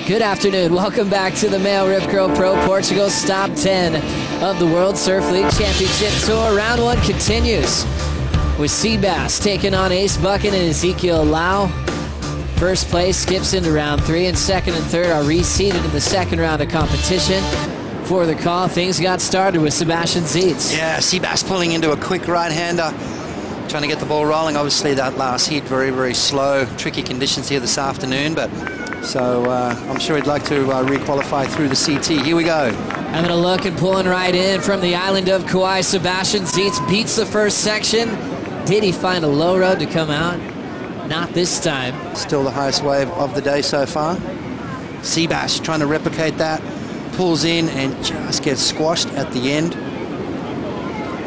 Good afternoon. Welcome back to the MEO Rip Curl Pro Portugal's top 10 of the World Surf League Championship Tour. Round 1 continues with Sebastian taking on Ace Buchan and Ezekiel. First place skips into round 3, and second and third are reseeded in the second round of competition. For the call, things got started with Sebastian Zietz. Yeah, Sebastian pulling into a quick right-hander, trying to get the ball rolling. Obviously that last heat very, very slow, tricky conditions here this afternoon, but so I'm sure he'd like to re-qualify through the CT. Here we go. Having a look and pulling right in from the island of Kauai, Sebastian Zietz beats the first section. Did he find a low road to come out? Not this time. Still the highest wave of the day so far. Sebastian trying to replicate that, pulls in and just gets squashed at the end.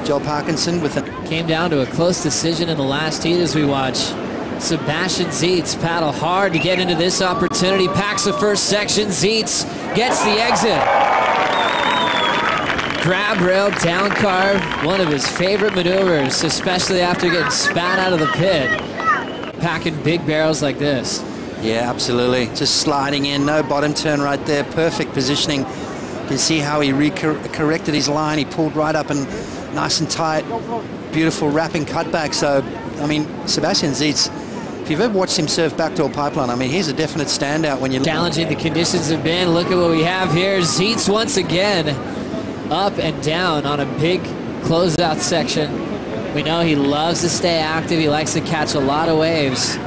Joel Parkinson with it. Came down to a close decision in the last heat as we watch Sebastian Zietz paddle hard to get into this opportunity. Packs the first section. Zietz gets the exit. Grab rail, down carve, one of his favorite maneuvers, especially after getting spat out of the pit. Packing big barrels like this. Yeah, absolutely. Just sliding in, no bottom turn right there. Perfect positioning. You can see how he corrected his line. He pulled right up and nice and tight. Beautiful wrapping cutback. So, I mean, Sebastian Zietz, if you've ever watched him surf backdoor pipeline, I mean, he's a definite standout when you... Challenging the conditions have been. Look at what we have here. Zietz once again up and down on a big closeout section. We know he loves to stay active. He likes to catch a lot of waves.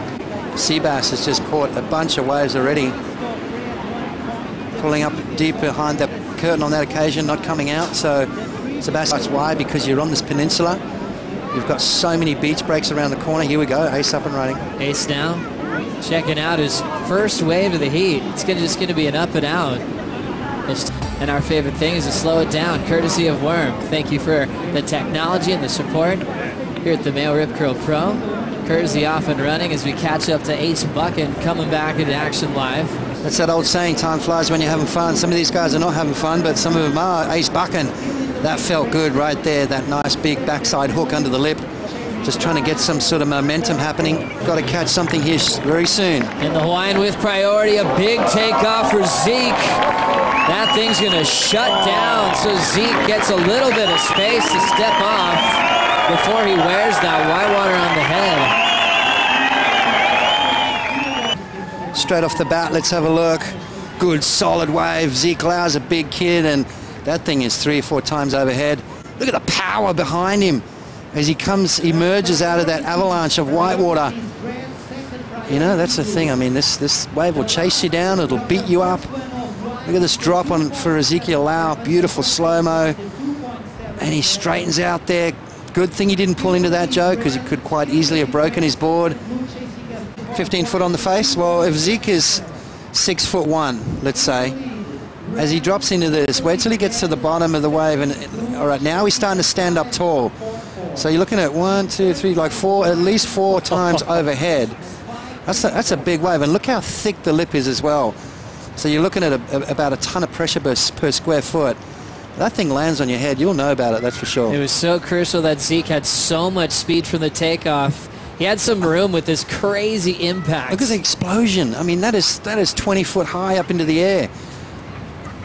Seabass has just caught a bunch of waves already. Pulling up deep behind the curtain on that occasion, not coming out. So Sebastian, that's why, because you're on this peninsula. You've got so many beach breaks around the corner. Here we go, Ace up and running. Ace now checking out his first wave of the heat. It's just going to be an up and out. And our favorite thing is to slow it down, courtesy of Worm. Thank you for the technology and the support here at the MEO Rip Curl Pro. Courtesy off and running as we catch up to Ace Buchan coming back into action live. That's that old saying, time flies when you're having fun. Some of these guys are not having fun, but some of them are. Ace Buchan, that felt good right there. That nice big backside hook under the lip. Just trying to get some sort of momentum happening. Got to catch something here very soon. In the Hawaiian with priority, a big takeoff for Zeke. That thing's going to shut down, so Zeke gets a little bit of space to step off before he wears that whitewater on the head. Straight off the bat, let's have a look. Good, solid wave. Zeke Lau's a big kid, and that thing is 3 or 4 times overhead. Look at the power behind him as he emerges out of that avalanche of whitewater. You know, that's the thing. I mean, this wave will chase you down. It'll beat you up. Look at this drop on for Ezekiel Lau. Beautiful slow-mo. And he straightens out there. Good thing he didn't pull into that, Joe, because he could quite easily have broken his board. 15 foot on the face. Well, if Zeke is 6'1", let's say, as he drops into this, wait till he gets to the bottom of the wave. And all right, now he's starting to stand up tall. So you're looking at 1, 2, 3, like 4, at least 4 times overhead. That's a big wave. And look how thick the lip is as well. So you're looking at about a ton of pressure per square foot. That thing lands on your head, you'll know about it, that's for sure. It was so crucial that Zeke had so much speed from the takeoff. He had some room with this crazy impact. Look at the explosion. I mean, that is 20 foot high up into the air.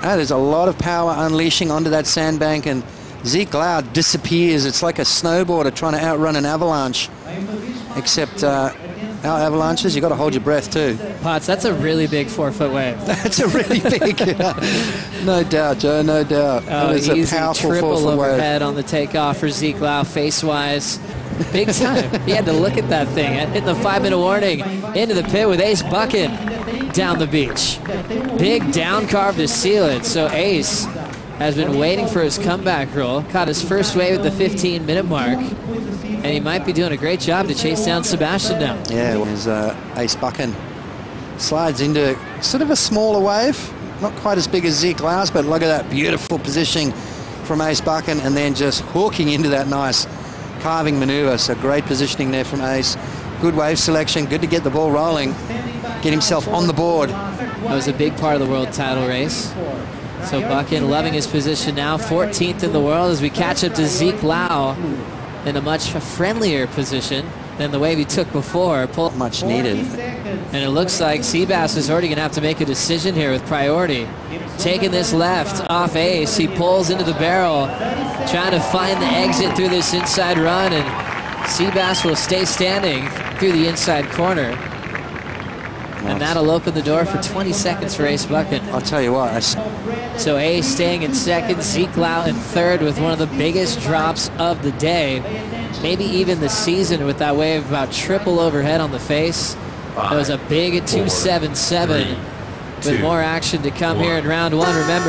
That is a lot of power unleashing onto that sandbank, and Zeke Lau disappears. It's like a snowboarder trying to outrun an avalanche. Except our avalanches, you got to hold your breath too. Potts, that's a really big 4-foot wave. That's a really big, no doubt, Joe, no doubt. Oh, it's easy, a powerful triple 4-foot overhead wave. on the takeoff for Zeke Lau, face-wise. Big time. He had to look at that thing. Hitting the 5-minute warning into the pit with Ace Buchan down the beach. Big down carve to seal it. So Ace has been waiting for his comeback roll. Caught his first wave at the 15-minute mark. And he might be doing a great job to chase down Sebastian now. Yeah, as Ace Buchan slides into sort of a smaller wave. Not quite as big as Zeke Lau's, but look at that beautiful positioning from Ace Buchan, and then just hooking into that nice carving maneuver. So great positioning there from Ace. Good wave selection, good to get the ball rolling, get himself on the board. That was a big part of the world title race. So Buchan loving his position now, 14th in the world as we catch up to Zeke Lau in a much friendlier position than the wave he took before. Much needed. And it looks like Sebastian is already going to have to make a decision here with priority. Taking this left off Ace, he pulls into the barrel, trying to find the exit through this inside run, and Sebastian will stay standing through the inside corner. And that'll open the door for 20 seconds for Ace Buchan. I'll tell you what. So Ace staying in second, Ezekiel in third with one of the biggest drops of the day, maybe even the season, with that wave about triple overhead on the face. It was a big 277 with more action to come here in round one. Remember,